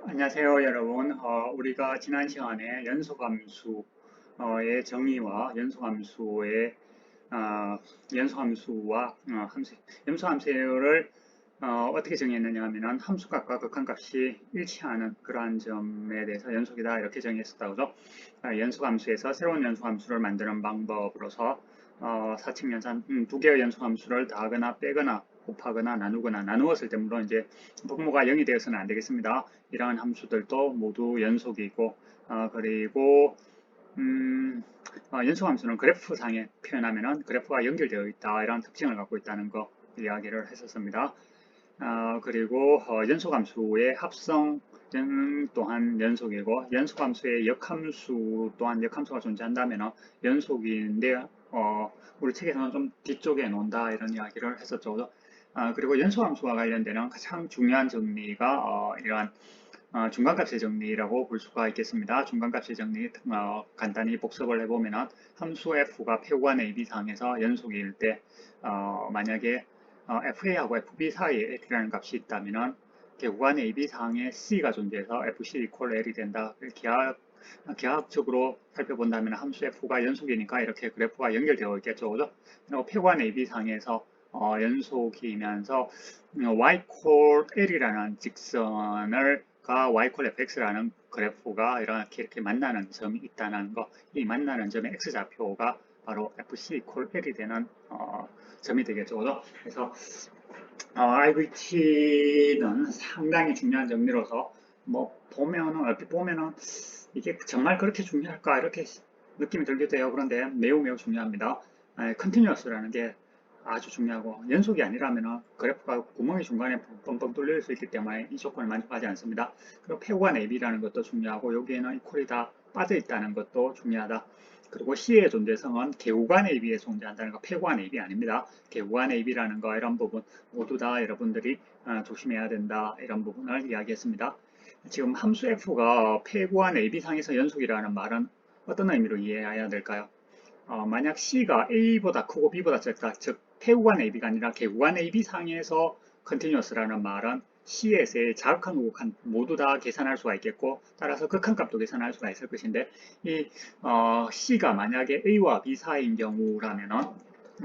안녕하세요, 여러분. 우리가 지난 시간에 연소함수의 정의와 어, 연소함수와 연소함수를 어떻게 정의했느냐 하면은 함수값과 극한값이 일치하는 그러한 점에 대해서 연속이다 이렇게 정의했었다고 죠. 연소함수에서 새로운 연소함수를 만드는 방법으로서 사칙연산 두 개의 연소함수를 더하거나 빼거나 곱하거나 나누거나 나누었을 때 물론 이제 분모가 0이 되어서는 안 되겠습니다. 이러한 함수들도 모두 연속이고 그리고 연소함수는 그래프상에 표현하면은 그래프가 연결되어 있다 이런 특징을 갖고 있다는 거 이야기를 했었습니다. 그리고 연소함수의 합성 또한 연속이고 연소함수의 역함수 또한 역함수가 존재한다면 연속인데 우리 책에서는 좀 뒤쪽에 놓는다 이런 이야기를 했었죠. 그리고 연소함수와 관련되는 가장 중요한 정리가 이러한 중간값의 정리라고 볼 수가 있겠습니다. 중간값의 정리 간단히 복습을 해보면 함수 f가 표구간 AB 상에서 연속일 때 만약에 FA하고 FB 사이에 L이라는 값이 있다면 개구간 AB 상에 C가 존재해서 FC equal L이 된다. 기하학적으로 살펴본다면 함수 f가 연속이니까 이렇게 그래프가 연결되어 있겠죠. 그죠? 그리고 표구간 AB 상에서 연속이면서 y equal L이라는 직선을 y equal fx라는 그래프가 이렇게 만나는 점이 있다는 거, 이 만나는 점의 x좌표가 바로 fc equal L이 되는 점이 되겠죠. 그래서 IVT는 상당히 중요한 정리로서 뭐 보면은 얼핏 보면은 이게 정말 그렇게 중요할까 이렇게 느낌이 들기도 해요. 그런데 매우 매우 중요합니다. 컨티뉴어스라는 게 아주 중요하고 연속이 아니라면 그래프가 구멍이 중간에 뻥뻥 뚫릴 수 있기 때문에 이 조건을 만족하지 않습니다. 그리고 표구간 AB라는 것도 중요하고 여기에는 이퀄이 다 빠져 있다는 것도 중요하다. 그리고 C의 존재성은 개구간 AB에 존재한다는 거, 표구간 AB 아닙니다. 개구간 AB라는 거 이런 부분 모두 다 여러분들이 조심해야 된다 이런 부분을 이야기했습니다. 지금 함수 f가 표구간 AB상에서 연속이라는 말은 어떤 의미로 이해해야 될까요? 만약 C가 A보다 크고 B보다 작다, 즉 표구간 AB가 아니라 개구간 AB 상에서 컨티뉴어스라는 말은 C에서의 자극한, 우극한 모두 다 계산할 수가 있겠고 따라서 극한값도 계산할 수가 있을 것인데 이 C가 만약에 A와 B 사이인 경우라면은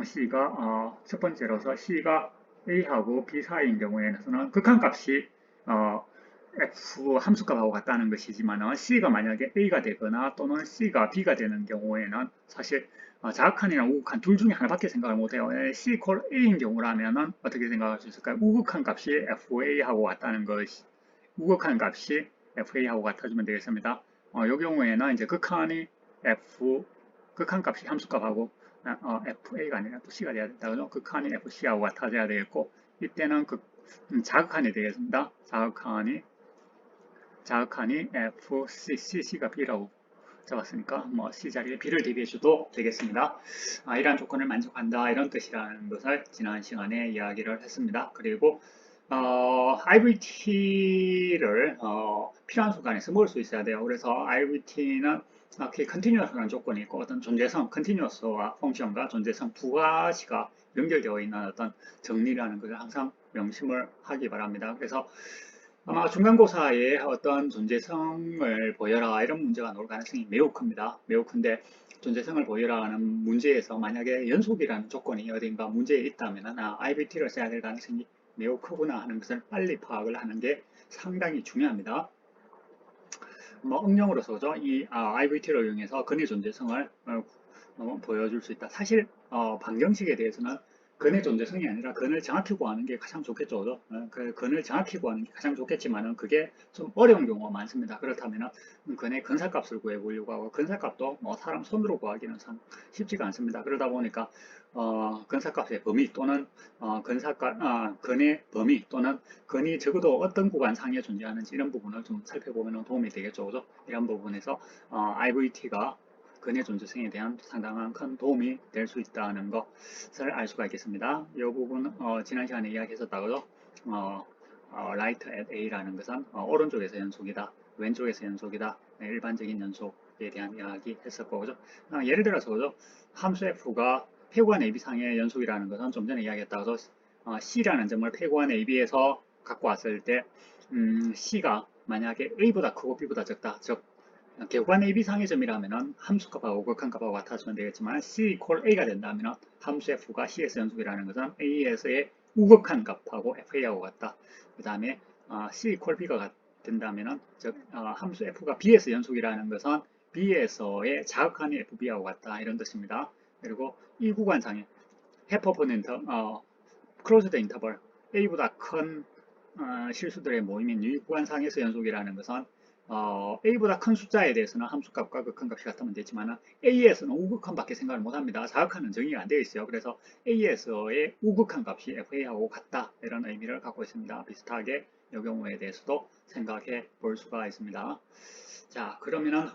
C가 첫 번째로서 C가 A하고 B 사이인 경우에는 극한값이 F 함수값하고 같다는 것이지만 C가 만약에 A가 되거나 또는 C가 B가 되는 경우에는 사실 자극한이랑 우극한 둘 중에 하나밖에 생각을 못해요. C 콜 A인 경우라면 어떻게 생각할 수 있을까요? 우극한 값이 FA하고 같다는 것이 우극한 값이 FA하고 같아주면 되겠습니다. 이 경우에는 이제 극한 값이 함수값하고 FA가 아니라 또 C가 돼야 된다. 그죠? 극한이 FC하고 같아져야 되겠고 이때는 자극한이 되겠습니다. 자극한이 FCC가 B라고 적었으니까 뭐 C 자리에 B를 대비해 줘도 되겠습니다. 이러한 조건을 만족한다 이런 뜻이라는 것을 지난 시간에 이야기를 했습니다. 그리고 IVT를 필요한 순간에 써먹을 수 있어야 돼요. 그래서 IVT는 컨티뉴어스라는 조건이 있고 어떤 존재성, 컨티뉴어스와 펑션과 존재성 두 가지가 연결되어 있는 어떤 정리라는 것을 항상 명심을 하기 바랍니다. 그래서 아마 중간고사에 어떤 존재성을 보여라 이런 문제가 나올 가능성이 매우 큽니다. 매우 큰데 존재성을 보여라 하는 문제에서 만약에 연속이라는 조건이 어딘가 문제에 있다면 IVT를 써야 될 가능성이 매우 크구나 하는 것을 빨리 파악을 하는 게 상당히 중요합니다. 뭐 응용으로서죠. 이 IVT를 이용해서 근의 존재성을 보여줄 수 있다. 사실 방정식에 대해서는 근의 존재성이 아니라 근을 정확히 구하는 게 가장 좋겠죠. 그 근을 정확히 구하는 게 가장 좋겠지만은 그게 좀 어려운 경우가 많습니다. 그렇다면 근의 근사값을 구해보려고 하고 근사값도 뭐 사람 손으로 구하기는 참 쉽지가 않습니다. 그러다 보니까 근사값의 범위 또는 근의 범위 또는 근이 적어도 어떤 구간상에 존재하는지 이런 부분을 좀 살펴보면 도움이 되겠죠. 그죠? 이런 부분에서 IVT가 근의 존재성에 대한 상당한 큰 도움이 될 수 있다는 것을 알 수가 있겠습니다. 이 부분 지난 시간에 이야기했었다고요. right at A라는 것은 오른쪽에서 연속이다, 왼쪽에서 연속이다, 일반적인 연속에 대한 이야기 했었고, 그죠? 예를 들어서 그죠? 함수 f가 표구간 AB상의 연속이라는 것은 좀 전에 이야기했다고 C라는 점을 표구간 AB에서 갖고 왔을 때 C가 만약에 A보다 크고 B보다 적다. 즉 개관 AB 상위점이라면은 함수값하고 극한값하고 같아지면 되겠지만 C equal A가 된다면은 함수 F가 C에서 연속이라는 것은 A에서의 우극한 값하고 FA하고 같다. 그 다음에 C equal B가 된다면은 즉 함수 F가 B에서 연속이라는 것은 B에서의 자극한이 FB하고 같다. 이런 뜻입니다. 그리고 이 구간상에 해퍼폰 클로즈드 인터벌 A보다 큰 실수들의 모임인 이 구간상에서 연속이라는 것은 A보다 큰 숫자에 대해서는 함수값과 극한값이 같으면 되지만 A에서는 우극한밖에 생각을 못합니다. 자극한은 정의가 안 되어 있어요. 그래서 A에서의 우극한 값이 FA하고 같다 이런 의미를 갖고 있습니다. 비슷하게 이 경우에 대해서도 생각해 볼 수가 있습니다. 자, 그러면은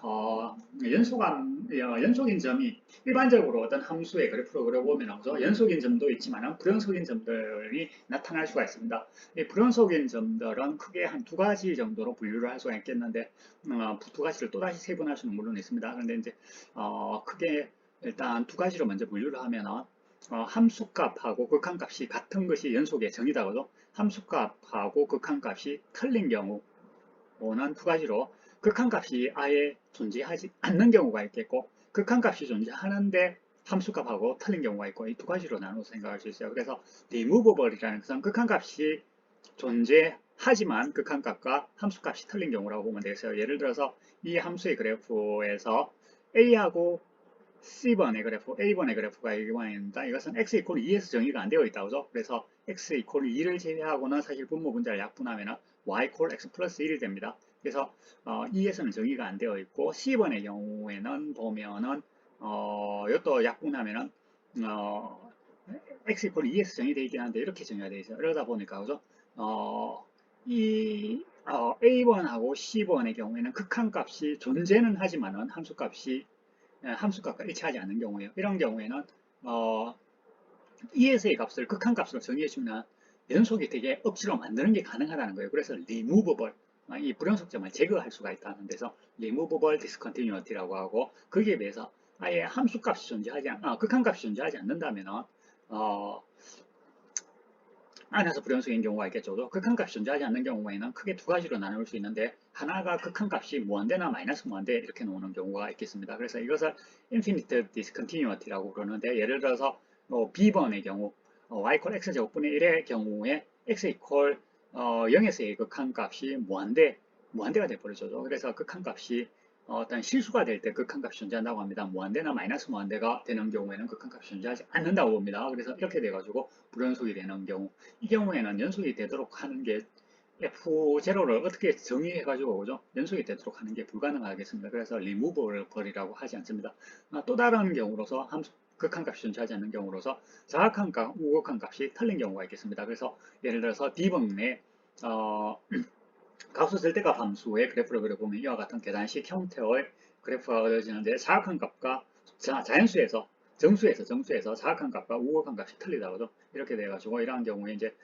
연속인 점이 일반적으로 어떤 함수의 그래프로 그려보면 연속인 점도 있지만 불연속인 점들이 나타날 수가 있습니다. 이 불연속인 점들은 크게 한 두 가지 정도로 분류를 할 수가 있겠는데 두 가지를 또다시 세분할 수는 물론 있습니다. 그런데 이제 크게 일단 두 가지로 먼저 분류를 하면은 함수값하고 극한값이 같은 것이 연속의 정의다. 그죠? 함수값하고 극한값이 틀린 경우는 두 가지로 극한값이 아예 존재하지 않는 경우가 있겠고 극한값이 존재하는데 함수값하고 틀린 경우가 있고 이 두 가지로 나눠서 생각할 수 있어요. 그래서 removable이라는 것은 극한값이 존재하지만 극한값과 함수값이 틀린 경우라고 보면 되겠어요. 예를 들어서 이 함수의 그래프에서 A하고 C번의 그래프, A번의 그래프가 이번입니다. 이것은 x 이퀄 2에서 정의가 안 되어 있다. 그죠? 그래서 x 이퀄 2를 제외하고는 사실 분모 분자를 약분하면 y 이퀄 x 플러스 1이 됩니다. 그래서 2에서는 정의가 안 되어 있고 C번의 경우에는 보면은 이것도 약분하면은 x 이퀄 2에서 정의되어 있긴 한데 이렇게 정의가 되어 있어요. 이러다 보니까 그죠? A번하고 C번의 경우에는 극한값이 존재는 하지만은 함수값과 일치하지 않는 경우에요. 이런 경우에는 E에서의 값을 극한값으로 정의해주면 연속이 되게 억지로 만드는 게 가능하다는 거예요. 그래서 removable, 이 불연속점을 제거할 수가 있다는 데서 removable discontinuity라고 하고 거기에 비해서 아예 함수값이 극한값이 존재하지 않는다면 안에서 불연속인 경우가 있겠죠. 극한값이 존재하지 않는 경우에는 크게 두 가지로 나눌 수 있는데 하나가 극한값이 무한대나 마이너스 무한대 이렇게 나오는 경우가 있겠습니다. 그래서 이것을 infinite discontinuity라고 그러는데 예를 들어서 B번의 경우 y = x제곱분의 1의 경우에 x 이퀄 0에서의 극한값이 무한대가 돼버리죠. 그래서 극한값이 어떤 실수가 될 때 극한값이 존재한다고 합니다. 무한대나 마이너스 무한대가 되는 경우에는 극한값이 존재하지 않는다고 봅니다. 그래서 이렇게 돼가지고 불연속이 되는 경우 이 경우에는 연속이 되도록 하는 게 F0를 어떻게 정의해가지고 그죠? 연속이 되도록 하는 게 불가능하겠습니다. 그래서 removable이라고 하지 않습니다. 또 다른 경우로서 극한값이 존재하지 않는 경우로서 자극한값, 우극한값이 틀린 경우가 있겠습니다. 그래서 예를 들어서 D번의 값수 절대값 함수의 그래프를 그려보면 이와 같은 계단식 형태의 그래프가 그려지는데 자극한 값과 자연수에서 정수에서 자극한 값과 우극한 값이 틀리다 그죠? 이렇게 돼가지고 이러한 경우에 이제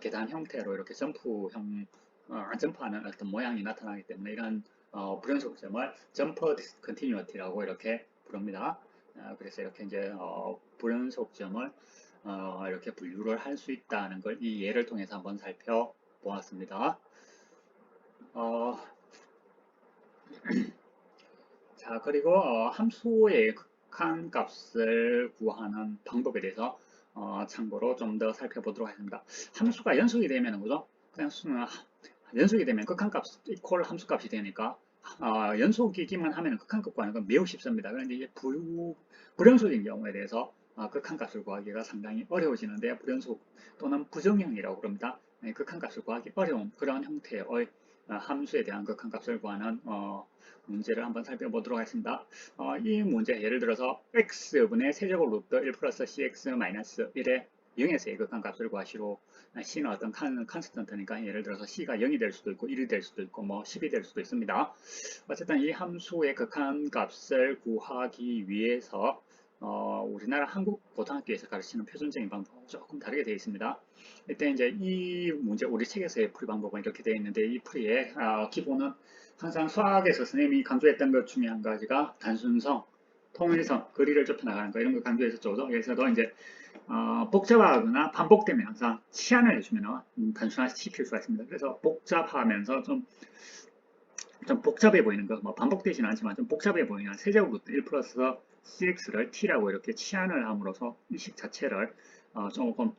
계단 형태로 이렇게 점프하는 어떤 모양이 나타나기 때문에 이러한 불연속점을 점퍼 디스컨티뉴어티라고 이렇게 부릅니다. 그래서 이렇게 이제 불연속점을 이렇게 분류를 할 수 있다는 걸 이 예를 통해서 한번 살펴보았습니다. 자, 그리고 함수의 극한값을 구하는 방법에 대해서 참고로 좀 더 살펴보도록 하겠습니다. 함수가 연속이 되면 그죠? 그냥 연속이 되면 극한값 이퀄 함수값이 되니까 연속이기만 하면 극한값 구하는 건 매우 쉽습니다. 그런데 이제 불연속인 경우에 대해서 극한값을 구하기가 상당히 어려워지는데 불연속 또는 부정형이라고 그럽니다. 극한값을 구하기 어려운 그런 형태의 함수에 대한 극한값을 구하는 문제를 한번 살펴보도록 하겠습니다. 이 문제 예를 들어서 x분의 세제곱 루트 1 플러스 cx 마이너스 1의 0에서의 극한값을 구하시로 c는 어떤 컨스턴트니까 예를 들어서 c가 0이 될 수도 있고 1이 될 수도 있고 뭐 10이 될 수도 있습니다. 어쨌든 이 함수의 극한값을 구하기 위해서 우리나라 한국 고등학교에서 가르치는 표준적인 방법은 조금 다르게 되어 있습니다. 일단 이제 이 문제 우리 책에서의 풀이 방법은 이렇게 되어 있는데 이 풀이의 기본은 항상 수학에서 선생님이 강조했던 것 중에 한 가지가 단순성, 통일성, 거리를 좁혀 나가는 거 이런 거 강조했었죠. 그래서도 이제 복잡하거나 반복되면 항상 치환을 해주면 단순화시킬 수가 있습니다. 그래서 복잡하면서 좀 좀 복잡해 보이는 거, 뭐 반복되지는 않지만 좀 복잡해 보이는 세제곱 루트 1 플러스 cx를 t라고 이렇게 치환을 함으로써 이 식 자체를 조금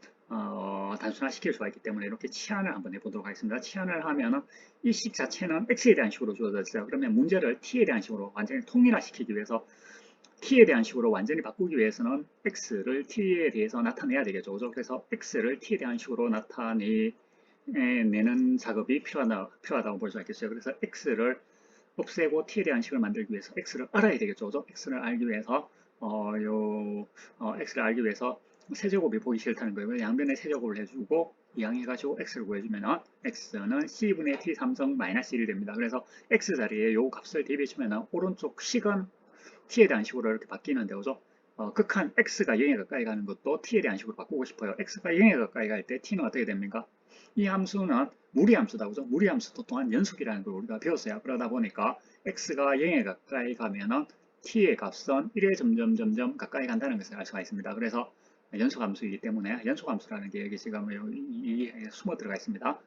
단순화시킬 수가 있기 때문에 이렇게 치환을 한번 해보도록 하겠습니다. 치환을 하면은 이 식 자체는 x에 대한 식으로 주어져 있어요. 그러면 문제를 t에 대한 식으로 완전히 통일화시키기 위해서 t에 대한 식으로 완전히 바꾸기 위해서는 x를 t에 대해서 나타내야 되겠죠. 그죠? 그래서 x를 t에 대한 식으로 나타내는 작업이 필요하다고 볼 수 있겠어요. 그래서 x를 없애고 t에 대한 식을 만들기 위해서 x를 알아야 되겠죠. 그죠? x를 알기 위해서 x를 알기 위해서 세제곱이 보기 싫다는 거예요. 양변에 세제곱을 해주고 이항해가지고 x를 구해주면 x는 c분의 t 3성 마이너스 1이 됩니다. 그래서 x 자리에 이 값을 대비해주면 오른쪽 식은 t에 대한 식으로 이렇게 바뀌는데 그죠? 극한 x가 0에 가까이 가는 것도 t에 대한 식으로 바꾸고 싶어요. x가 0에 가까이 갈 때 t는 어떻게 됩니까? 이 함수는 무리함수다. 그죠? 무리함수도 또한 연속이라는 걸 우리가 배웠어요. 그러다 보니까 x가 0에 가까이 가면은 t의 값은 1에 점점 가까이 간다는 것을 알 수가 있습니다. 그래서 연속함수이기 때문에 연속함수라는 게 여기 지금 숨어 들어가 있습니다.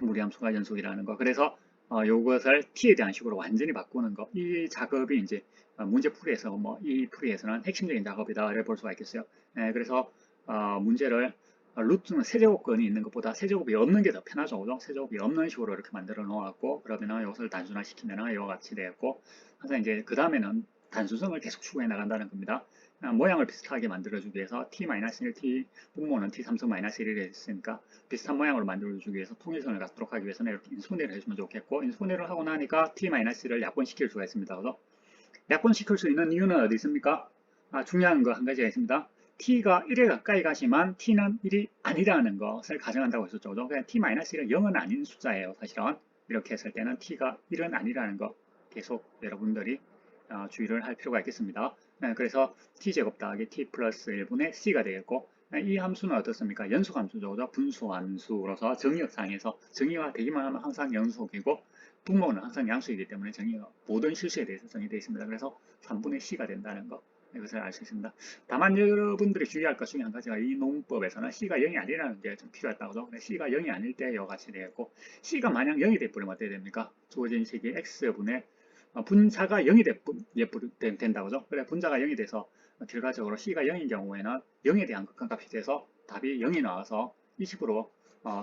무리함수가 연속이라는 거. 그래서 이것을 t에 대한 식으로 완전히 바꾸는 거. 이 작업이 이제 문제풀이에서 이 풀이에서는 핵심적인 작업이다 볼 수가 있겠어요. 그래서 문제를 루트는 세제곱근이 있는 것보다 세제곱이 없는 게 더 편하죠. 그죠? 세제곱이 없는 식으로 이렇게 만들어 놓았고 그러면 이것을 단순화시키면 이와 같이 되었고 항상 이제 그 다음에는 단순성을 계속 추구해 나간다는 겁니다. 모양을 비슷하게 만들어주기 위해서 t-1, t 분모는 t3승-1이 했으니까 비슷한 모양으로 만들어주기 위해서 통일선을 갖도록 하기 위해서는 이렇게 인수분해를 해주면 좋겠고 인수분해를 하고 나니까 t-를 약분시킬 수가 있습니다. 그래서 약분시킬 수 있는 이유는 어디 있습니까? 중요한 거 한 가지가 있습니다. t가 1에 가까이 가지만 t는 1이 아니라는 것을 가정한다고 했었죠. 그래서 그냥 t-1은 0은 아닌 숫자예요. 사실은 이렇게 했을 때는 t가 1은 아니라는 거 계속 여러분들이 주의를 할 필요가 있겠습니다. 그래서 t제곱 더하기 t 플러스 1분의 c가 되겠고 이 함수는 어떻습니까? 연속함수죠. 분수함수로서 정의역상에서 정의가 되기만 하면 항상 연속이고 분모는 항상 양수이기 때문에 정의가 모든 실수에 대해서 정의되어 있습니다. 그래서 3분의 c가 된다는 것 이것을 알 수 있습니다. 다만 여러분들이 주의할 것 중에 한 가지가 이 농법에서는 c가 0이 아니라는 게 좀 필요했다고 하죠. c가 0이 아닐 때 이와 같이 되겠고 c가 만약 0이 돼버리면 어떻게 됩니까? 주어진 식이 x분의 분자가 0이 된다고 하죠. 그래 분자가 0이 돼서 결과적으로 c가 0인 경우에는 0에 대한 극한값이 돼서 답이 0이 나와서 이 식으로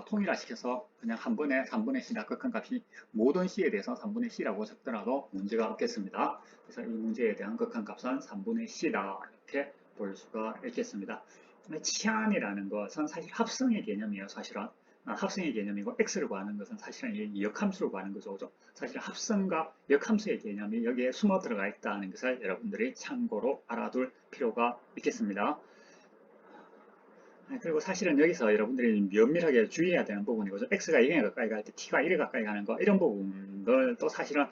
통일화시켜서 그냥 한 번에 3분의 c다 극한값이 모든 c에 대해서 3분의 c라고 적더라도 문제가 없겠습니다. 그래서 이 문제에 대한 극한값은 3분의 c다 이렇게 볼 수가 있겠습니다. 치안이라는 것은 사실 합성의 개념이에요. 사실은 합성의 개념이고 x를 구하는 것은 사실은 역함수를 구하는 거죠. 그죠? 사실 합성과 역함수의 개념이 여기에 숨어 들어가 있다는 것을 여러분들이 참고로 알아둘 필요가 있겠습니다. 그리고 사실은 여기서 여러분들이 면밀하게 주의해야 되는 부분이고 x가 2에 가까이 갈 때 t가 1에 가까이 가는 거 이런 부분들도 사실은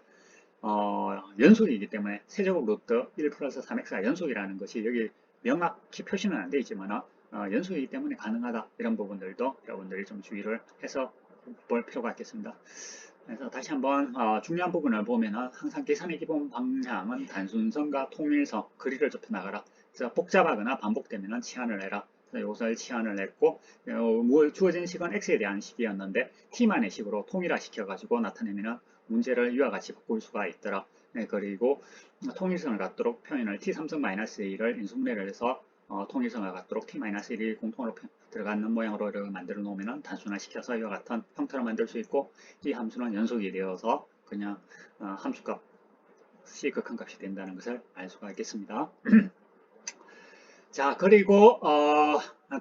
연속이기 때문에 세제곱 루트 1 플러스 3x가 연속이라는 것이 여기 명확히 표시는 안 되어 있지만 연속이기 때문에 가능하다 이런 부분들도 여러분들이 좀 주의를 해서 볼 필요가 있겠습니다. 그래서 다시 한번 중요한 부분을 보면 항상 계산의 기본 방향은 단순성과 통일성, 거리를 좁혀 나가라. 그래서 복잡하거나 반복되면 치환을 해라. 이것을 치환을 했고 주어진 식은 x에 대한 식이었는데 t만의 식으로 통일화시켜 가지고 나타내면 문제를 이와 같이 바꿀 수가 있더라. 그리고 통일성을 갖도록 표현을 t3승-1을 인수분해를 해서 통일성을 갖도록 t-1이 공통으로 들어가는 모양으로 이렇게 만들어 놓으면 단순화시켜서 이와 같은 형태로 만들 수 있고 이 함수는 연속이 되어서 그냥 함수값 c 극한값이 된다는 것을 알 수가 있겠습니다. 자, 그리고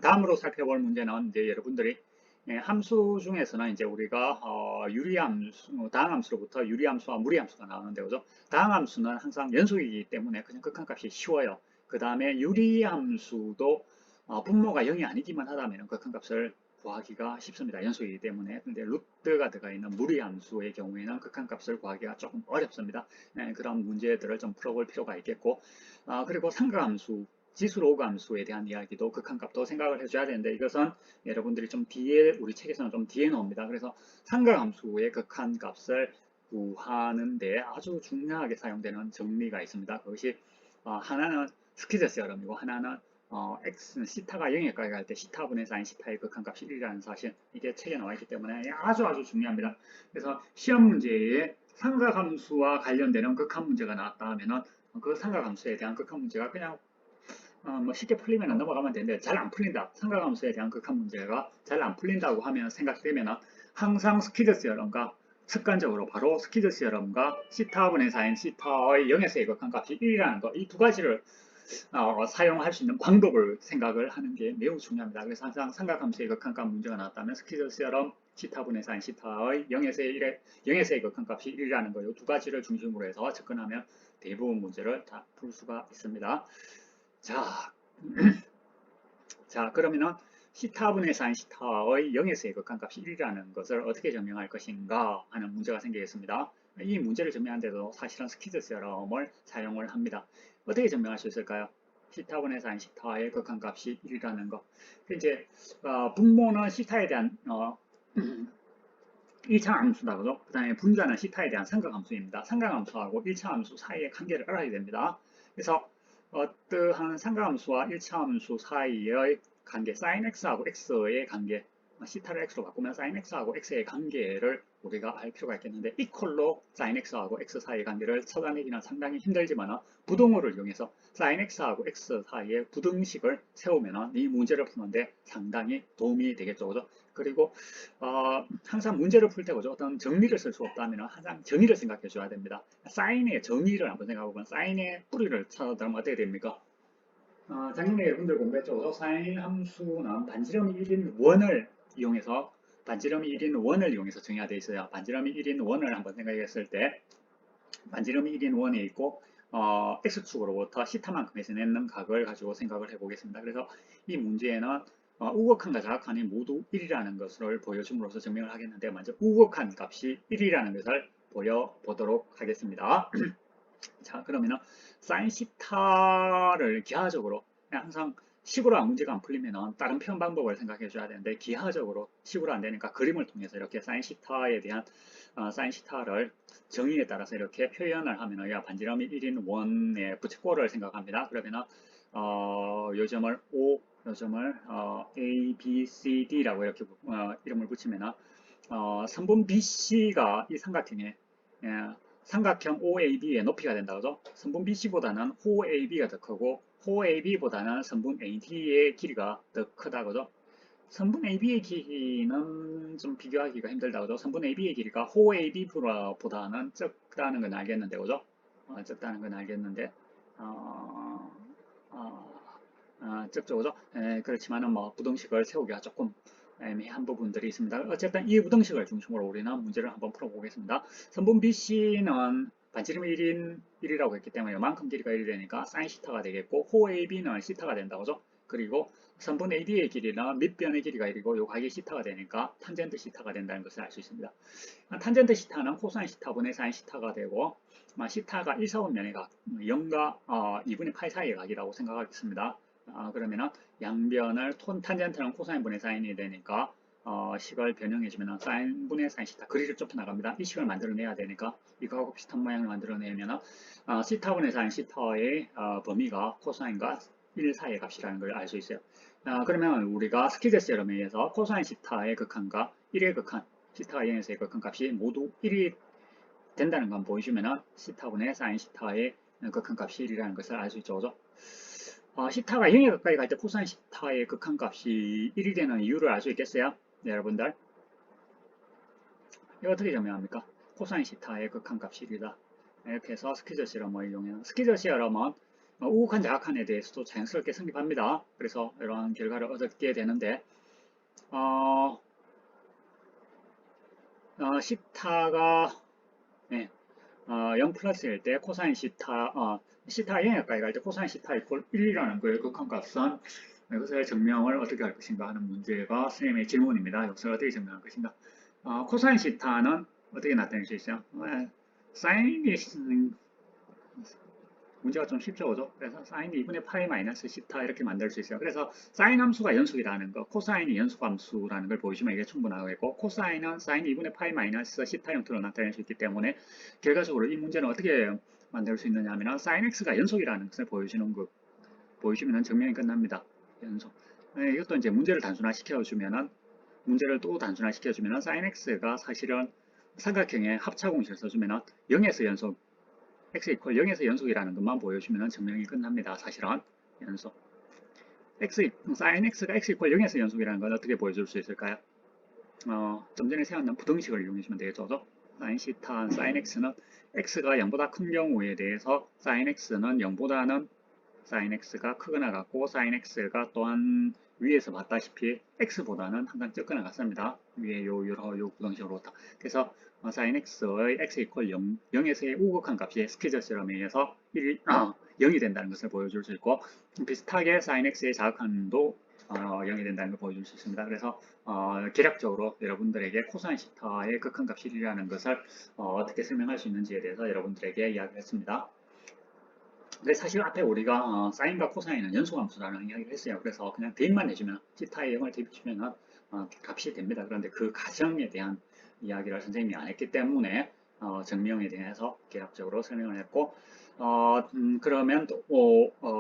다음으로 살펴볼 문제는 이제 여러분들이 함수 중에서는 이제 우리가 유리함수, 다항함수로부터 유리함수와 무리함수가 나오는데 그죠? 다항함수는 항상 연속이기 때문에 그냥 극한값이 쉬워요. 그 다음에 유리함수도 분모가 0이 아니기만 하다면 극한값을 구하기가 쉽습니다. 연속이기 때문에. 근데 루트가 들어가 있는 무리함수의 경우에는 극한값을 구하기가 조금 어렵습니다. 그런 문제들을 좀 풀어볼 필요가 있겠고 그리고 삼각함수 지수로그 함수에 대한 이야기도 극한값도 생각을 해줘야 되는데 이것은 여러분들이 좀 뒤에 우리 책에서는 좀 뒤에 나옵니다. 그래서 삼각함수의 극한값을 구하는데 아주 중요하게 사용되는 정리가 있습니다. 그것이 하나는 스키즈 세어럼이고 하나는 x는 시타가 0에 가까이 갈 때 시타분의 사인 시타의 극한값이 1이라는 사실, 이게 책에 나와 있기 때문에 아주 중요합니다. 그래서 시험 문제에 삼각함수와 관련되는 극한 문제가 나왔다 하면은 그 삼각함수에 대한 극한 문제가 그냥 뭐 쉽게 풀리면 넘어가면 되는데 잘 안 풀린다. 삼각함수에 대한 극한 문제가 잘 안 풀린다고 하면 생각되면 항상 스키저스 여론과 습관적으로 바로 스키저스 여론과 시타분의 사인 시타의 0에서의 극한값이 1이라는 거, 이 두 가지를 사용할 수 있는 방법을 생각을 하는 게 매우 중요합니다. 그래서 항상 삼각함수의 극한값 문제가 나왔다면 스키저스 여론 시타분의 사인 시타의 0에서의 극한값이 1이라는 거, 이 두 가지를 중심으로 해서 접근하면 대부분 문제를 다 풀 수가 있습니다. 자, 자 그러면은 시타분의 사인 시타의 0에서의 극한값이 1이라는 것을 어떻게 증명할 것인가 하는 문제가 생기겠습니다. 이 문제를 증명하는데도 사실은 스키즈 세럼을 사용을 합니다. 어떻게 증명할 수 있을까요? 시타분의 사인 시타의 극한값이 1이라는 거. 이제 분모는 시타에 대한 1차 함수다, 그죠? 그 다음에 분자는 시타에 대한 삼각함수입니다. 삼각함수하고 1차 함수 사이의 관계를 알아야 됩니다. 그래서 어떠한 삼각함수와 1차 함수 사이의 관계, sin x하고 x의 관계, 시타를 x로 바꾸면 sin x하고 x의 관계를 우리가 알 필요가 있겠는데, 이퀄로 sin x하고 x 사이의 관계를 찾아내기는 상당히 힘들지만 부등호를 이용해서 sin x하고 x 사이의 부등식을 세우면 이 문제를 푸는데 상당히 도움이 되겠죠, 그죠? 그리고 항상 문제를 풀 때 그죠? 어떤 정리를 쓸 수 없다면 항상 정의를 생각해 줘야 됩니다. 사인의 정의를 한번 생각해 보면 사인의 뿌리를 찾아들면 어떻게 됩니까? 작년에 여러분들 공부했죠. 그죠? 사인 함수는 반지름이 1인 원을 이용해서 정의가 되어 있어요. 반지름이 1인 원을 한번 생각했을 때 반지름이 1인 원에 있고 x축으로부터 시타만큼에서 내는 각을 가지고 생각을 해보겠습니다. 그래서 이 문제에는 우극한과 자극한이 모두 1이라는 것을 보여줌으로써 증명을 하겠는데, 먼저 우극한 값이 1이라는 것을 보여보도록 하겠습니다. 자, 그러면은 사인 시타를 기하적으로 항상 식으로 문제가 안 풀리면 다른 표현 방법을 생각해 줘야 되는데, 기하적으로 식으로 안 되니까 그림을 통해서 이렇게 사인 시타에 대한 사인 시타를 정의에 따라서 이렇게 표현을 하면 반지름이 1인 원의 부채꼴을 생각합니다. 그러면은 요점을 O, 요점을 A, B, C, D라고 이렇게 이름을 붙이면은 선분 BC가 이 삼각형의 삼각형 OAB의 높이가 된다, 그죠? 선분 BC보다는 호 AB가 더 크고 호 AB보다는 선분 AD의 길이가 더 크다, 그죠? 선분 AB의 길이는 좀 비교하기가 힘들다, 그죠? 선분 AB의 길이가 호 AB보다는 적다는 건 알겠는데, 그죠? 적다는 건 알겠는데, 적죠, 그죠? 그렇지만은 뭐 부등식을 세우기가 조금 애매한 부분들이 있습니다. 어쨌든 이 부등식을 중심으로 우리는 문제를 한번 풀어보겠습니다. 선분 BC는 반지름 1이라고 했기 때문에 이만큼 길이가 1이 되니까 sin 시타가 되겠고, 호 AB는 시타가 된다고 죠. 그리고 선분 AD의 길이는 밑변의 길이가 1이고 요 각이 시타가 되니까 탄젠트 시타가 된다는 것을 알 수 있습니다. 탄젠트 시타는 코사인 시타분의 사인 시타가 되고, 시타가 1, 4분면의 각, 0과 2분의 파이 사이의 각이라고 생각하겠습니다. 그러면은 양변을 탄젠트는 코사인분의 사인이 되니까 식을 변형해주면 사인분의 사인 시타, 그리를 좁혀 나갑니다. 이 식을 만들어내야 되니까 이거하고 비슷한 모양을 만들어내면 시타분의 사인 시타의 범위가 코사인과 1 사이의 값이라는 걸 알 수 있어요. 그러면 우리가 스키즈 세럼에 의해서 코사인 시타의 극한과 1의 극한, 시타가 0에서의 극한값이 모두 1이 된다는 건 보여주면 시타분의 사인 시타의 극한값이 1이라는 것을 알 수 있죠, 그죠? 시타가 0에 가까이 갈 때 코사인 시타의 극한값이 1이 되는 이유를 알 수 있겠어요? 네, 여러분들. 이거 어떻게 증명합니까? 코사인 시타의 극한값이 1이다. 이렇게 해서 스키저 시럼을 이용해요. 스키저 시럼은 우극한 자극한에 대해서도 자연스럽게 성립합니다. 그래서 이러한 결과를 얻게 되는데, 시타가 0 플러스일 때 코사인 시타, 시타가 0에 가까이 갈 때 코사인 시타 이퀄 1이라는 거의 극한값은 이것의 증명을 어떻게 할 것인가 하는 문제가 선생님의 질문입니다. 이것을 어떻게 증명할 것인가? 코사인 시타는 어떻게 나타낼 수 있어요? 사인이 문제가 좀 쉽죠, 그죠? 그래서 사인 2분의 파이 마이너스 시타 이렇게 만들 수 있어요. 그래서 사인 함수가 연속이라는 거, 코사인이 연속 함수라는 걸 보여주면 이게 충분하겠고, 코사인은 사인 2분의 파이 마이너스 시타 형태로 나타낼 수 있기 때문에 결과적으로 이 문제는 어떻게 만들 수 있느냐 하면 사인 x가 연속이라는 것을 보여주는 것, 보여주면 증명이 끝납니다. 연속. 이것도 이제 문제를 단순화시켜주면은 문제를 또 단순화시켜주면은 sin x가 사실은 삼각형의 합차공식을 써주면은 0에서 연속 x 이퀄 0에서 연속이라는 것만 보여주면은 증명이 끝납니다. 사실은 연속. sin x가 x 이퀄 0에서 연속이라는 건 어떻게 보여줄 수 있을까요? 좀 전에 세웠는 부등식을 이용해주면 되겠죠. sin 시타 sin x는 x가 0보다 큰 경우에 대해서 sin x는 0보다는 sin x가 크거나 같고 sin x가 또한 위에서 봤다시피 x보다는 항상 적거나 같습니다. 위에 요 부등식으로. 그래서 sin x의 x 이퀄 0, 0에서의 우극한 값이 스키저 실험에 의해서 0이 된다는 것을 보여줄 수 있고, 비슷하게 sin x의 자극한도 0이 된다는 걸 보여줄 수 있습니다. 그래서 계략적으로 여러분들에게 코사인 시타의 극한값이 1이라는 것을 어떻게 설명할 수 있는지에 대해서 여러분들에게 이야기를 했습니다. 근데 사실 앞에 우리가 사인과 코사인은 연소함수라는 이야기를 했어요. 그래서 그냥 대입만 내주면 시타의 0을 대입해주면 값이 됩니다. 그런데 그 가정에 대한 이야기를 선생님이 안 했기 때문에 증명에 대해서 계략적으로 설명을 했고, 그러면 또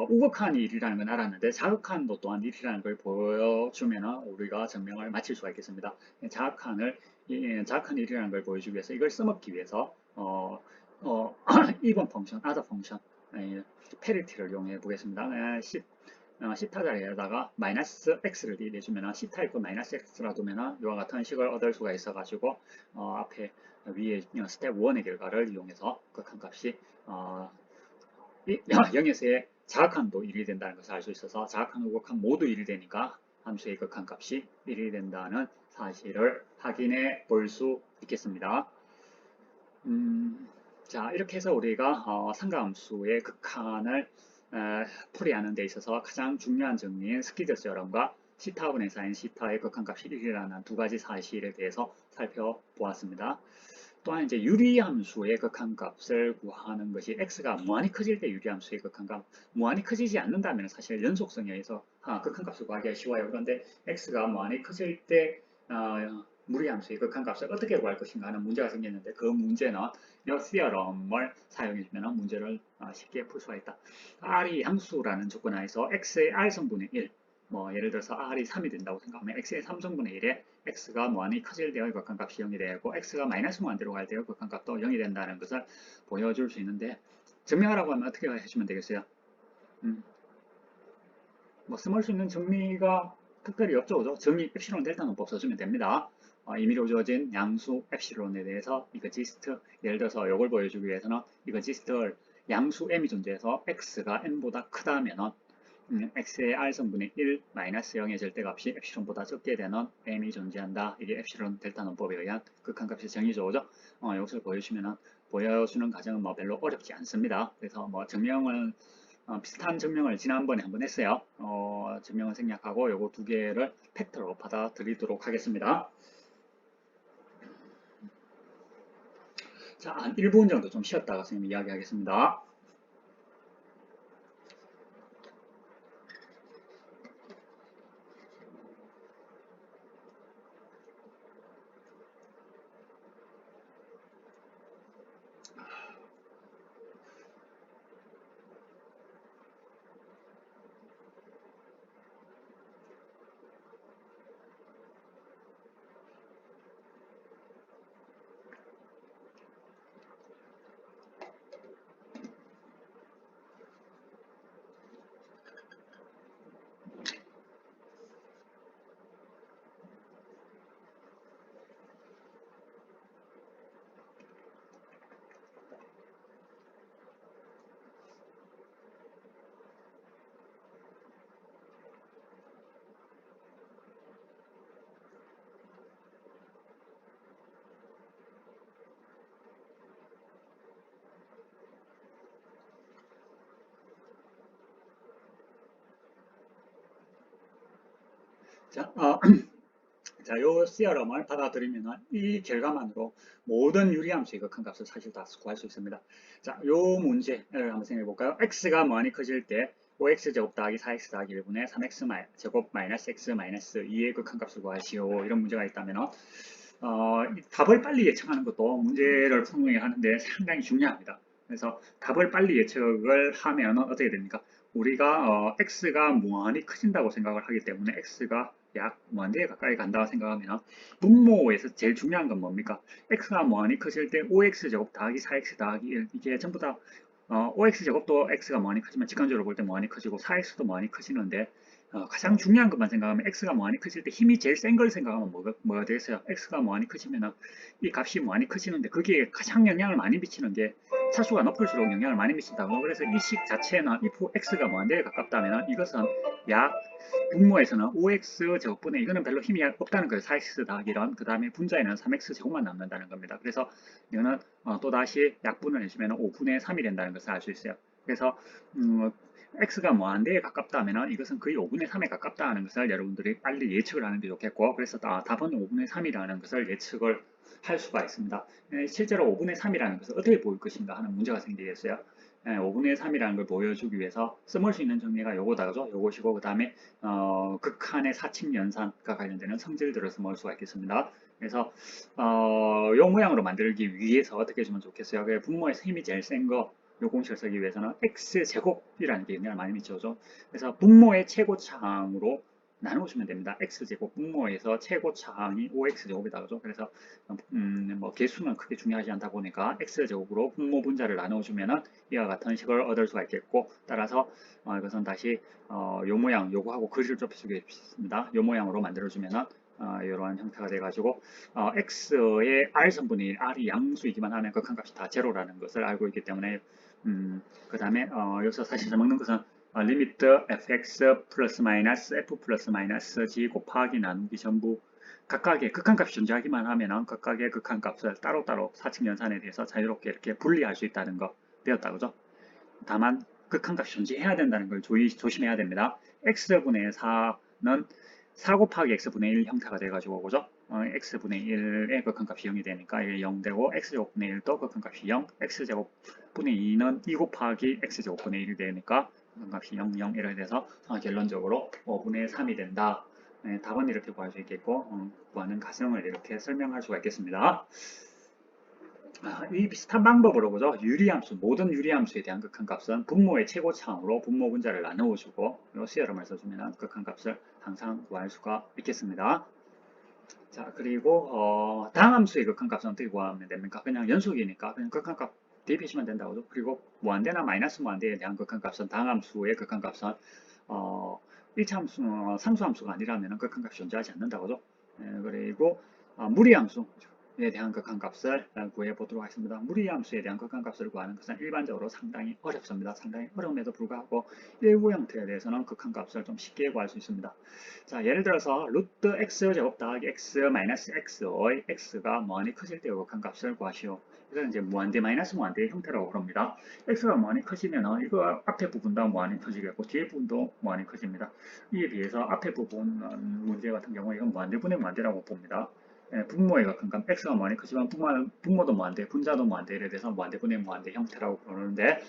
우극한 일이라는 건 알았는데 자극한도 또한 일이라는 걸 보여주면 우리가 증명을 마칠 수가 있겠습니다. 자극한 일이라는 걸 보여주기 위해서 이걸 써먹기 위해서 even 펑션, other 펑션 페리티를 이용해 보겠습니다. 시타 자리에다가 마이너스 x를 대입해주면 시타 이퀄 마이너스 x라 두면 이와 같은 식을 얻을 수가 있어가지고 앞에 위에 스텝 1의 결과를 이용해서 극한값이 0에서의 자극한도 1이 된다는 것을 알 수 있어서 자극한, 우극한 모두 1이 되니까 함수의 극한값이 1이 된다는 사실을 확인해 볼 수 있겠습니다. 자, 이렇게 해서 우리가 상가함수의 극한을 풀이하는 데 있어서 가장 중요한 정리인 스키저 시어럼과 시타분의 사인 시타의 극한값이 1이라는 두 가지 사실에 대해서 살펴보았습니다. 또한 이제 유리함수의 극한값을 구하는 것이 x가 무한히 커질 때 유리함수의 극한값, 무한히 커지지 않는다면 사실 연속성에 의해서 극한값을 구하기가 쉬워요. 그런데 x가 무한히 커질 때 무리함수의 극한값을 어떻게 구할 것인가 하는 문제가 생겼는데 그 문제는 이 시어럼을 사용해주면 문제를 쉽게 풀 수가 있다. r이 함수라는 조건 하에서 x의 r성분의 1, 예를 들어서 r이 3이 된다고 생각하면 x의 3성분의 1에 x가 무한히 커질 때의 극한값이 0이 되고 x가 마이너스 무한대로 갈 때의 극한값도 0이 된다는 것을 보여줄 수 있는데 증명하라고 하면 어떻게 해주면 되겠어요? 쓸 수 있는 정리가 특별히 없죠. 그죠? 정리 엡실론 델타 논법 써주면 됩니다. 임의로 주어진 양수 엡실론에 대해서 이거지스트, 예를 들어서 이걸 보여주기 위해서는 이거지스트를 양수 m이 존재해서 x가 m보다 크다면 x의 r성분의 1 마이너스 0의 절대값이 엡실론보다 적게 되는 m이 존재한다. 이게 엡실론 델타 논법에 의한 극한값의 정의죠. 그죠? 이것을 보여주는 과정은 별로 어렵지 않습니다. 그래서 증명은 비슷한 증명을 지난번에 한번 했어요. 증명을 생략하고 요거 두 개를 팩터로 받아들이도록 하겠습니다. 자, 한 1분 정도 좀 쉬었다가 선생님 이야기하겠습니다. 자, 자, 요 시어럼을 받아들이면 이 결과만으로 모든 유리함수의 극한값을 사실 다 구할 수 있습니다. 자, 요 문제를 한번 생각해 볼까요? x가 무한히 커질 때 5x제곱 더하기 4x 더하기 1분의 3x 제곱 마이너스 x 마이너스 2의 극한값을 구하시오. 이런 문제가 있다면 답을 빨리 예측하는 것도 문제를 푸는 게 하는데 상당히 중요합니다. 그래서 답을 빨리 예측을 하면 어떻게 됩니까? 우리가 x가 무한히 커진다고 생각을 하기 때문에 x가 약 무한대에 가까이 간다고 생각하면 분모에서 제일 중요한 건 뭡니까? x가 무한히 커질 때 5x제곱 더하기 4x 더하기 1 이게 전부 다 5x제곱도 x가 무한히 커지면 직관적으로 볼 때 무한히 커지고 4x도 무한히 커지는데 가장 중요한 것만 생각하면 x가 무한히 커질 때 힘이 제일 센 걸 생각하면 뭐가 되겠어요? x가 무한히 커지면 이 값이 무한히 커지는데 거기에 가장 영향을 많이 미치는 게 차수가 높을수록 영향을 많이 미친다고. 그래서 이 식 자체는 if x가 무한대에 가깝다면 이것은 약 분모에서는 5x 제곱분의 이거는 별로 힘이 없다는 거예요. 4x 더하기 1. 그 다음에 분자에는 3x 제곱만 남는다는 겁니다. 그래서 이거는 또다시 약분을 해주면 5분의 3이 된다는 것을 알 수 있어요. 그래서 x가 무한대에 가깝다면 이것은 거의 5분의 3에 가깝다는 것을 여러분들이 빨리 예측을 하는 게 좋겠고 그래서 답은 5분의 3이라는 것을 예측을 할 수가 있습니다. 실제로 5분의 3이라는 것을 어떻게 보일 것인가 하는 문제가 생기겠어요. 5분의 3이라는 걸 보여주기 위해서 써볼 수 있는 정리가 요거다, 그죠? 요것이고, 그 다음에, 극한의 사칙 연산과 관련되는 성질들을 써볼 수가 있겠습니다. 그래서, 요 모양으로 만들기 위해서 어떻게 해주면 좋겠어요? 분모에서 힘이 제일 센 거, 요 공식을 쓰기 위해서는 x제곱이라는 게 영향을 많이 미쳐죠. 그래서 분모의 최고차항으로 나누시면 됩니다. x제곱 분모에서 최고차항이 5x제곱이다, 그죠? 그래서 뭐 개수는 크게 중요하지 않다 보니까 x제곱으로 분모 분자를 나눠주면은 이와 같은 식을 얻을 수가 있겠고 따라서 이것은 다시 요 모양 요거하고 글을 좁혀주겠습니다. 요 모양으로 만들어주면은 이러한 형태가 돼가지고 x의 r 성분이 1, r이 양수이기만 하면 극한값이 다 제로라는 것을 알고 있기 때문에 그 다음에 여기서 사실 먹는 것은 리미트 fx 플러스 마이너스 f 플러스 마이너스 g 곱하기 나누기 전부 각각의 극한값이 존재하기만 하면 각각의 극한값을 따로따로 사칙 연산에 대해서 자유롭게 이렇게 분리할 수 있다는 거 배웠다, 그죠? 다만 극한값이 존재해야 된다는 걸 조심해야 됩니다. x분의 4는 4 곱하기 x분의 1 형태가 돼가지고, 그죠? x분의 1의 극한값이 0이 되니까 이게 0 되고 x제곱분의 1도 극한값이 0, x제곱분의 2는 2 곱하기 x제곱분의 1이 되니까 극한값이 0, 0 이렇게 돼서 결론적으로 5분의 3이 된다. 네, 답은 이렇게 구할 수 있겠고 구하는 가정을 이렇게 설명할 수가 있겠습니다. 이 비슷한 방법으로 보죠. 유리함수, 모든 유리함수에 대한 극한값은 분모의 최고차항으로 분모 분자를 나누어주고 이 시어럼을 써주면 극한값을 항상 구할 수가 있겠습니다. 자, 그리고 다항함수의 극한값은 어떻게 구하면 됩니까? 그냥 연속이니까 그냥 극한값 대입하시면 된다고. 그리고 무한대나 마이너스 무한대에 대한 극한값은 다항함수의 극한값은 1차함수, 상수함수가 아니라면 극한값이 존재하지 않는다고. 그리고 무리함수에 대한 극한값을 구해보도록 하겠습니다. 무리함수에 대한 극한값을 구하는 것은 일반적으로 상당히 어렵습니다. 상당히 어려움에도 불구하고 일부 형태에 대해서는 극한값을 좀 쉽게 구할 수 있습니다. 자, 예를 들어서 루트 x제곱 더하기 x 마이너스 x의 x가 무한히 커질 때의 극한값을 구하시오. 이건 이제 무한대 마이너스 무한대의 형태라고 그럽니다. x가 무한히 커지면 이거 앞에 부분도 무한히 커지겠고 뒤에 부분도 무한히 커집니다. 이에 비해서 앞에 부분 문제 같은 경우에 이건 무한대분의 무한대라고 봅니다. 분모의 극한값 x가 무한히 커지면 분모도 무한대, 분자도 무한대 이래 돼서 무한대분의 무한대 형태라고 부르는데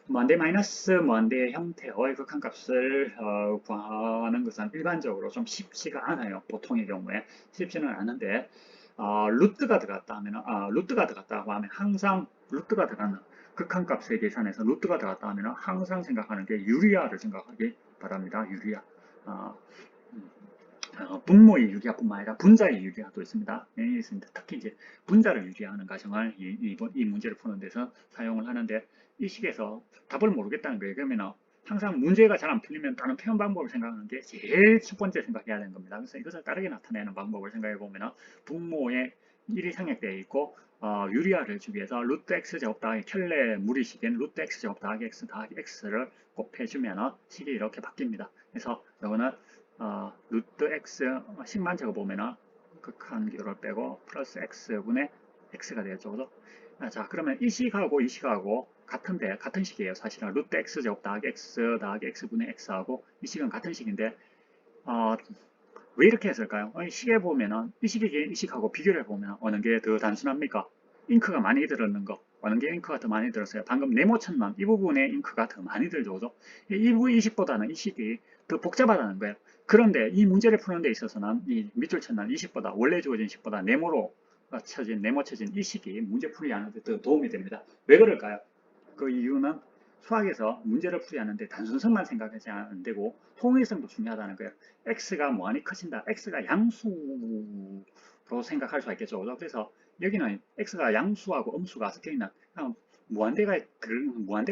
무한대 마이너스 무한대의 형태의 극한값을 구하는 것은 일반적으로 좀 쉽지가 않아요. 보통의 경우에 쉽지는 않은데 루트가 들어갔다 하고 하면 항상 루트가 들어가는 극한값의 계산에서 루트가 들어갔다 하면 항상 생각하는 게 유리화를 생각하기 바랍니다. 유리화. 분모의 유리화뿐만 아니라 분자의 유리화도 있습니다. 특히 이제 분자를 유리화하는 가정을 이 문제를 푸는 데서 사용을 하는데 이 식에서 답을 모르겠다는 거예요. 그러면 항상 문제가 잘 안 풀리면 다른 표현 방법을 생각하는 게 제일 첫 번째 생각해야 되는 겁니다. 그래서 이것을 다르게 나타내는 방법을 생각해 보면 분모의 1이 생략되어 있고 유리화를 주기 위해서 루트 x제곱 더하기 켈레 무리식인 루트 x제곱 더하기 x 더하기 x를 곱해주면 식이 이렇게 바뀝니다. 그래서 이거는 루트 x 식만 적어보면은 극한기호를 빼고 플러스 x분의 x가 되겠죠. 그죠? 자, 그러면 이 식하고 이 식하고 같은데 같은 식이에요. 사실은 루트 x제곱 더하기 x 더하기 x분의 x하고 이 식은 같은 식인데 왜 이렇게 했을까요? 식에 보면은 이 식이 이 식하고 비교를 해보면 어느 게 더 단순합니까? 잉크가 많이 들었는 거. 어느 게 잉크가 더 많이 들었어요? 방금 네모천만 이 부분에 잉크가 더 많이 들죠. 그죠? 이 식보다는 이 식이 더 복잡하다는 거예요. 그런데 이 문제를 푸는 데 있어서는 이 밑줄 쳤는 이 식보다 원래 주어진 식보다 네모 쳐진 이 식이 문제 풀이 하는 데 더 도움이 됩니다. 왜 그럴까요? 그 이유는 수학에서 문제를 풀이하는데 단순성만 생각하지 안 되고 통일성도 중요하다는 거예요. x가 무한히 커진다. x가 양수로 생각할 수가 있겠죠. 그래서 여기는 x가 양수하고 음수가 섞여 있나? 무한대가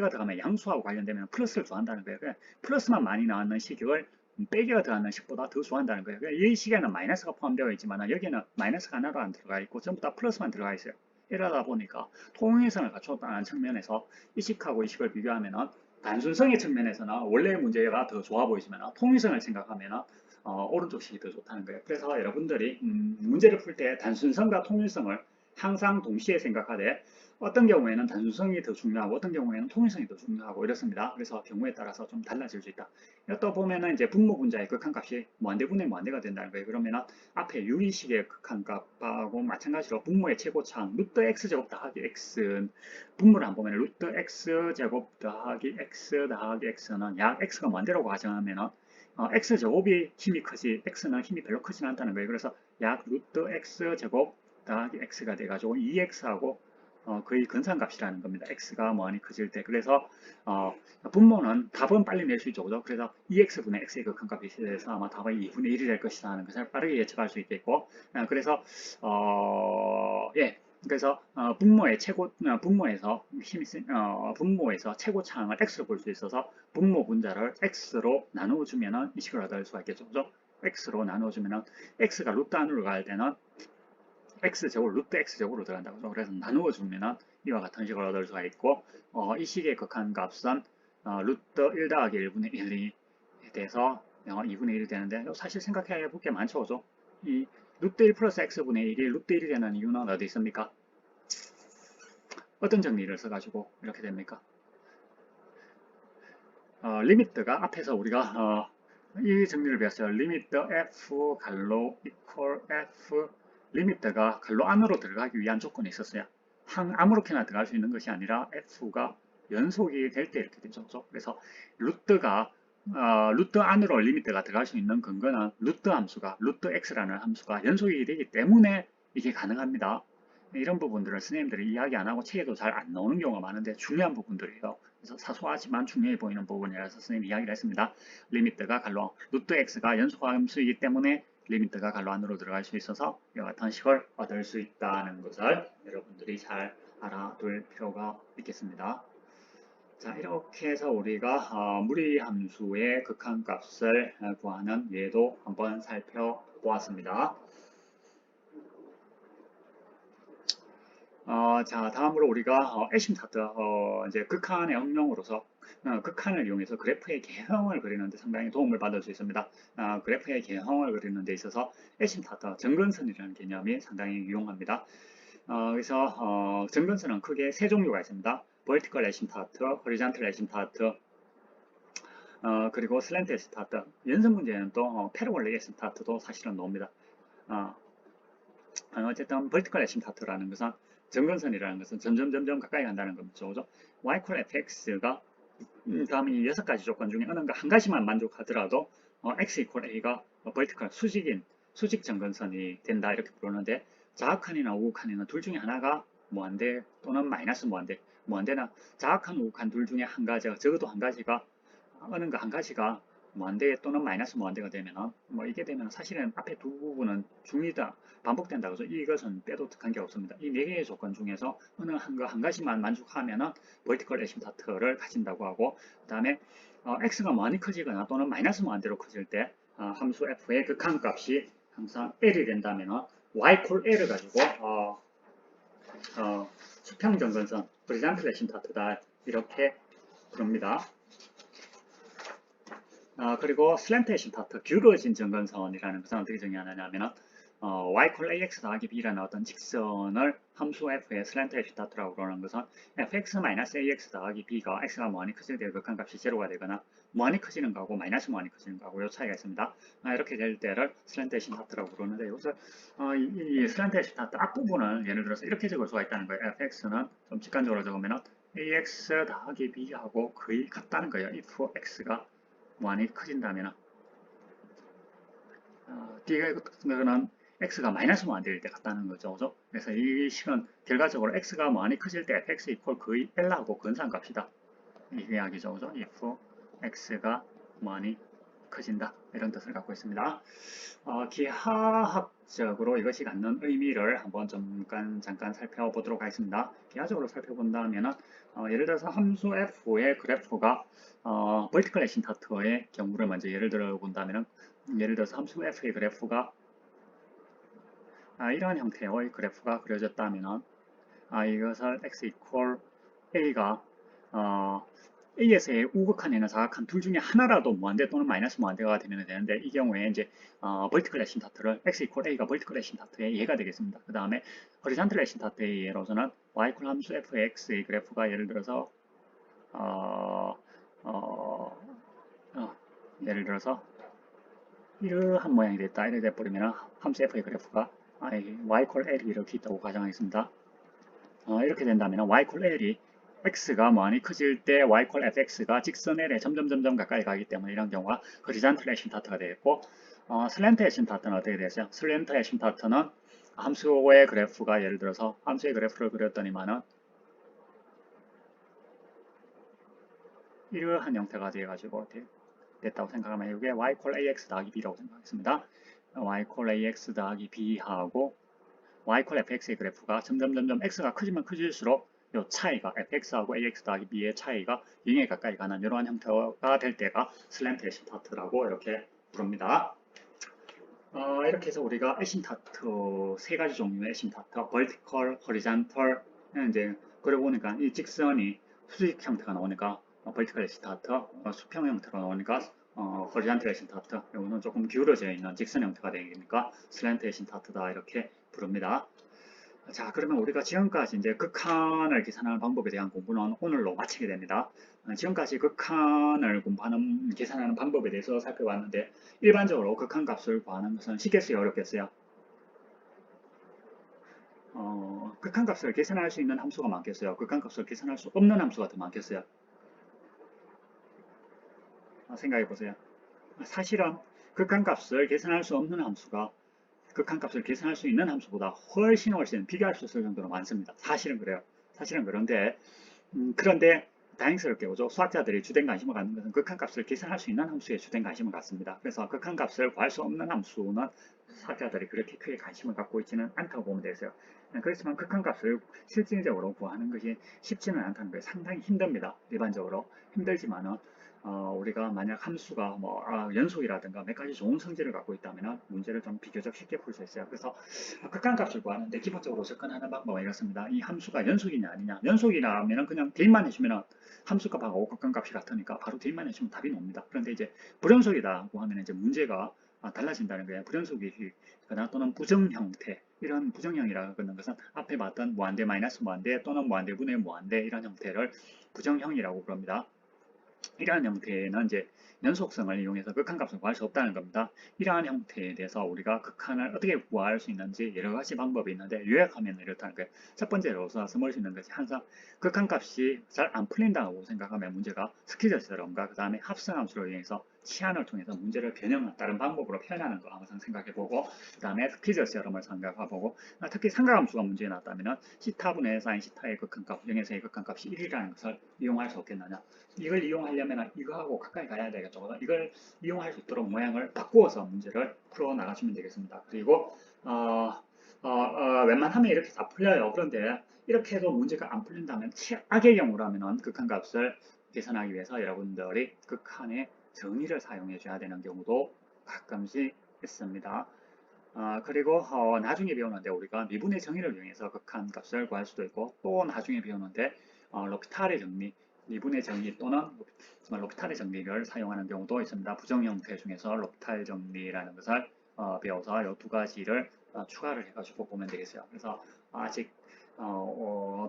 들어가면 양수하고 관련되면 플러스를 좋아한다는 거예요. 플러스만 많이 나왔는 식을 빼기가 들어가는 식보다 더 좋아한다는 거예요. 이 식에는 마이너스가 포함되어 있지만 여기는 마이너스가 하나도 안 들어가 있고 전부 다 플러스만 들어가 있어요. 이러다 보니까 통일성을 갖췄다는 측면에서 이 식하고 이 식을 비교하면 단순성의 측면에서는 원래의 문제가 더 좋아 보이지만 통일성을 생각하면 오른쪽 식이 더 좋다는 거예요. 그래서 여러분들이 문제를 풀 때 단순성과 통일성을 항상 동시에 생각하되 어떤 경우에는 단순성이 더 중요하고 어떤 경우에는 통일성이 더 중요하고 이렇습니다. 그래서 경우에 따라서 좀 달라질 수 있다. 또 보면은 이제 분모 분자의 극한값이 무한대분의 무한대가 된다는 거예요. 그러면은 앞에 유리식의 극한값하고 마찬가지로 분모의 최고차항 루트 x제곱 더하기 x 분모를 안 보면 루트 x제곱 더하기 x 더하기 x는 약 x가 무한대라고 가정하면은 x제곱이 힘이 크지 x는 힘이 별로 크진 않다는 거예요. 그래서 약 루트 x제곱 더하기 x가 돼가지고 2x하고 거의 근상값이라는 겁니다. x가 무한히 커질 때. 그래서 분모는 답은 빨리 낼 수 있죠. 그죠? 그래서 2x분의 x의 극한값이 돼서 아마 답은 2분의 1이 될 것이다 하는 것을 빠르게 예측할 수 있겠고 그래서 예. 그래서 분모에서 분모에서 최고차항을 x로 볼 수 있어서 분모 분자를 x로 나누어주면은 이 식을 얻을 수가 있겠죠. 그죠? x로 나누어주면은 x가 루트 안으로 갈 때는 x제곱 루트 x제곱으로 들어간다고. 그래서 나누어주면 이와 같은 식을 얻을 수가 있고 이 식의 극한값은 루트 1 더하기 1분의 1이 돼서 2분의 1이 되는데 사실 생각해 볼 게 많죠. 그죠? 이 루트 1 플러스 x분의 1이 루트 1이 되는 이유는 어디 있습니까? 어떤 정리를 써가지고 이렇게 됩니까? 리미트가 앞에서 우리가 이 정리를 배웠어요. 리미트 f 갈로 equal f 리미트가 갈로 안으로 들어가기 위한 조건이 있었어요. 아무렇게나 들어갈 수 있는 것이 아니라 f가 연속이 될 때 이렇게 되죠. 그래서 루트 안으로 리미트가 들어갈 수 있는 근거는 루트 함수가 루트 x라는 함수가 연속이 되기 때문에 이게 가능합니다. 이런 부분들을 선생님들이 이야기 안 하고 책에도 잘 안 나오는 경우가 많은데 중요한 부분들이에요. 그래서 사소하지만 중요해 보이는 부분이라서 선생님이 이야기를 했습니다. 리미트가 갈로 루트 x가 연속함수이기 때문에 리미트가 갈로 안으로 들어갈 수 있어서 이와 같은 식을 얻을 수 있다는 것을 여러분들이 잘 알아둘 필요가 있겠습니다. 자, 이렇게 해서 우리가 무리함수의 극한값을 구하는 예도 한번 살펴보았습니다. 자, 다음으로 우리가 애심타트 이제 극한의 응용으로서 극한을 이용해서 그래프의 개형을 그리는 데 상당히 도움을 받을 수 있습니다. 그래프의 개형을 그리는 데 있어서 애심타트, 정근선이라는 개념이 상당히 유용합니다. 그래서 정근선은 크게 세 종류가 있습니다. vertical 애심타트, horizontal 애심타트, 그리고 슬랜트 애심타트. 연습 문제는 또 패러볼릭 애심타트도 사실은 나옵니다. 어쨌든 vertical 애심타트라는 것은 정근선이라는 것은 점점 가까이 간다는 거죠. 그죠? y 콜 fx가 다음 이 6가지 조건 중에 어느 한 가지만 만족하더라도 x 이퀄 a가 vertical 수직 정근선이 된다 이렇게 부르는데 자악한이나 우극한이나 둘 중에 하나가 무한대 또는 마이너스 무한대나 자악한 우극한 둘 중에 한 가지가 적어도 한 가지가 어느 한 가지가 무한대 또는 마이너스 무한대가 되면은 이게 되면 사실은 앞에 두 부분은 중이다 반복된다고 해서 이것은 빼도 관계가 없습니다. 이 네 개의 조건 중에서 어느 한 가지만 만족하면은 vertical 애심타트를 가진다고 하고 그 다음에 x가 무한히 커지거나 또는 마이너스 무한대로 커질 때 함수 f의 극한값이 항상 l이 된다면은 y 콜 l을 가지고 수평정근선 horizontal 애심타트다 이렇게 부릅니다. 그리고 슬랜트 애심타트, 기울어진 정근선이라는 것은 어떻게 정의하느냐 하면은 y 콜 ax 더하기 b라는 어떤 직선을 함수 f의 슬랜트 애심타트라고 그러는 것은 fx-ax 더하기 b가 x가 무한히 커질 때 극한값이 제로가 되거나 무한히 커지는 거하고 마이너스 무한히 커지는 거하고 이 차이가 있습니다. 이렇게 될 때를 슬랜트 애심타트라고 그러는데 여기서 이 슬랜트 애심타트 앞부분을 예를 들어서 이렇게 적을 수가 있다는 거예요. fx는 좀 직관적으로 적으면은 ax 더하기 b하고 거의 같다는 거예요. if x가 무한히 커진다면 D는 X가 마이너스 무한대일 때 같다는 거죠. 그죠? 그래서 이 식은 결과적으로 X가 무한히 커질 때 fx 이퀄 거의 L하고 근상값이다. 이야기죠. 그죠? if x가 많이 커진다. 이런 뜻을 갖고 있습니다. 기하학적으로 이것이 갖는 의미를 한번 잠깐 살펴보도록 하겠습니다. 기하적으로 살펴본다면 예를 들어서 함수 f의 그래프가 vertical asymptote의 경우를 먼저 예를 들어 본다면 예를 들어서 함수 f의 그래프가 이러한 형태의 그래프가 그려졌다면 이것을 x equal a가 A에서의 우극한에는 사각한 둘 중에 하나라도 무한대 또는 마이너스 무한대가 되면 되는데 이 경우에 이제 vertical asymptote를 x equal a가 vertical asymptote의 예가 되겠습니다. 그 다음에 horizontal asymptote의 예로서는 y equal 함수 fx의 그래프가 예를 들어서 예를 들어서 이러한 모양이 됐다. 이렇게 돼버리면 함수 f의 그래프가 y equal l이 이렇게 있다고 가정하겠습니다. 이렇게 된다면 y equal l이 x가 많이 커질 때 y equal fx가 직선 l에 점점 가까이 가기 때문에 이런 경우가 horizontal asymptote가 되겠고 slant asymptote는 어떻게 되죠? slant asymptote는 함수의 그래프가 예를 들어서 함수의 그래프를 그렸더니만은 이러한 형태가 되어가지고 됐다고 생각하면 이게 y equal ax 더하기 b라고 생각하겠습니다. y equal ax 더하기 b하고 y equal fx의 그래프가 점점 x가 크지만 커질수록 이 차이가 fx하고 ax 더하기 b의 차이가 0에 가까이 가는 이러한 형태가 될 때가 슬랜트 에시타트라고 이렇게 부릅니다. 이렇게 해서 우리가 에시타트 세 가지 종류의 에시타트, vertical, horizontal 이제 그러고 보니까 이 직선이 수직 형태가 나오니까 vertical 에시타트, 수평 형태로 나오니까 horizontal 에시타트, 이거는 조금 기울어져 있는 직선 형태가 되니까 slant 에시타트다 이렇게 부릅니다. 자, 그러면 우리가 지금까지 이제 극한을 계산하는 방법에 대한 공부는 오늘로 마치게 됩니다. 지금까지 극한을 공부하는, 계산하는 방법에 대해서 살펴봤는데, 일반적으로 극한값을 구하는 것은 쉽겠어요, 어렵겠어요? 극한값을 계산할 수 있는 함수가 많겠어요? 극한값을 계산할 수 없는 함수가 더 많겠어요? 생각해 보세요. 사실은 극한값을 계산할 수 없는 함수가 극한값을 계산할 수 있는 함수보다 훨씬 비교할 수 있을 정도로 많습니다. 사실은 그래요. 사실은 그런데 그런데 다행스럽게 오죠. 수학자들이 주된 관심을 갖는 것은 극한값을 계산할 수 있는 함수에 주된 관심을 갖습니다. 그래서 극한값을 구할 수 없는 함수는 수학자들이 그렇게 크게 관심을 갖고 있지는 않다고 보면 되겠어요. 그렇지만 극한값을 실질적으로 구하는 것이 쉽지는 않다는 게 상당히 힘듭니다. 일반적으로 힘들지만은 우리가 만약 함수가 연속이라든가 몇 가지 좋은 성질을 갖고 있다면 문제를 좀 비교적 쉽게 풀 수 있어요. 그래서 극한값을 구하는데 기본적으로 접근하는 방법은 이렇습니다. 이 함수가 연속이냐 아니냐. 연속이라면 그냥 대입만 해주면 함수값하고 극한값이 같으니까 바로 대입만 해주면 답이 나옵니다. 그런데 이제 불연속이다고 하면 이제 문제가 달라진다는 거예요. 불연속이거나 또는 부정 형태, 이런 부정형이라고 하는 것은 앞에 봤던 무한대 마이너스 무한대 또는 무한대분의 무한대 이런 형태를 부정형이라고 부릅니다. 이러한 형태는 이제 연속성을 이용해서 극한값을 구할 수 없다는 겁니다. 이러한 형태에 대해서 우리가 극한을 어떻게 구할 수 있는지 여러 가지 방법이 있는데 요약하면 이렇다는 거예요. 첫 번째로서 쓸 수 있는 것이 항상 극한값이 잘 안 풀린다고 생각하면 문제가 스키저스럼과 그 다음에 합성함수를 이용해서 치환을 통해서 문제를 변형한 다른 방법으로 표현하는 거 항상 생각해보고 그 다음에 스키저 시어럼을 생각해보고 특히 삼각함수가 문제에 났다면 시타분의 사인 시타의 극한값 0에서의 극한값이 1이라는 것을 이용할 수 없겠느냐. 이걸 이용하려면 이거하고 가까이 가야 되겠죠. 이걸 이용할 수 있도록 모양을 바꾸어서 문제를 풀어 나가시면 되겠습니다. 그리고 웬만하면 이렇게 다 풀려요. 그런데 이렇게 해도 문제가 안 풀린다면 최악의 경우라면 극한값을 계산하기 위해서 여러분들이 극한의 정의를 사용해 줘야 되는 경우도 가끔씩 있습니다. 그리고 나중에 배우는데 우리가 미분의 정의를 이용해서 극한값을 구할 수도 있고 또 나중에 배우는데 로피탈의 정리, 미분의 정리 또는 로피탈의 정리를 사용하는 경우도 있습니다. 부정 형태 중에서 로피탈 정리라는 것을 배워서 이 두 가지를 추가를 해가지고 보면 되겠어요. 그래서 아직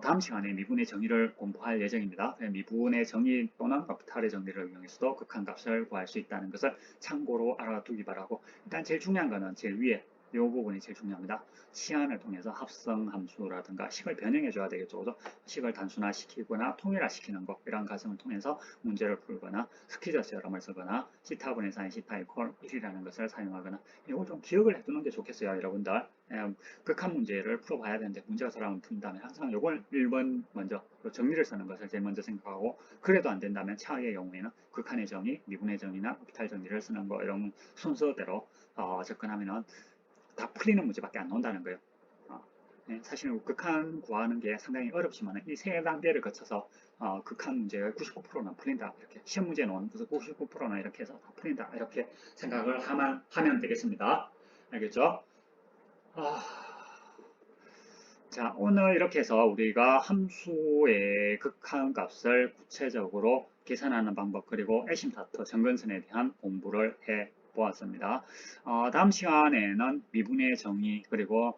다음 시간에 미분의 정의를 공부할 예정입니다. 미분의 정의 또는 로피탈의 정리를 이용해서도 극한값을 구할 수 있다는 것을 참고로 알아두기 바라고 일단 제일 중요한 거는 제일 위에 이 부분이 제일 중요합니다. 시안을 통해서 합성 함수라든가 식을 변형해 줘야 되겠죠. 그죠? 식을 단순화시키거나 통일화시키는 것, 이런 과정을 통해서 문제를 풀거나 스퀴저 시어럼을 쓰거나 시타분의 사인 시타 이퀄 1이라는 것을 사용하거나, 이거 좀 기억을 해두는 게 좋겠어요, 여러분들. 극한 문제를 풀어봐야 되는데 문제가 잘 안 풀린다면 항상 이걸 1번 먼저 정리를 쓰는 것을 제일 먼저 생각하고, 그래도 안 된다면 차의 경우에는 극한의 정의, 미분의 정의나 오피탈 정의를 쓰는 거, 이런 순서대로 접근하면은 다 풀리는 문제밖에 안 나온다는 거예요. 네, 사실 극한 구하는 게 상당히 어렵지만 이 세 단계를 거쳐서 극한 문제의 99%는 풀린다, 이렇게 시험 문제 나오는 99%는 이렇게 해서 다 풀린다, 이렇게 생각을 하면 되겠습니다. 알겠죠? 아, 자, 오늘 이렇게 해서 우리가 함수의 극한값을 구체적으로 계산하는 방법, 그리고 애심타트 정근선에 대한 공부를 해 보았습니다. 다음 시간에는 미분의 정의, 그리고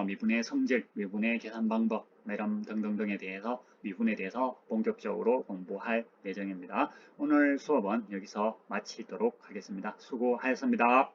미분의 성질, 미분의 계산 방법, 이런 등등등에 대해서, 미분에 대해서 본격적으로 공부할 예정입니다. 오늘 수업은 여기서 마치도록 하겠습니다. 수고하셨습니다.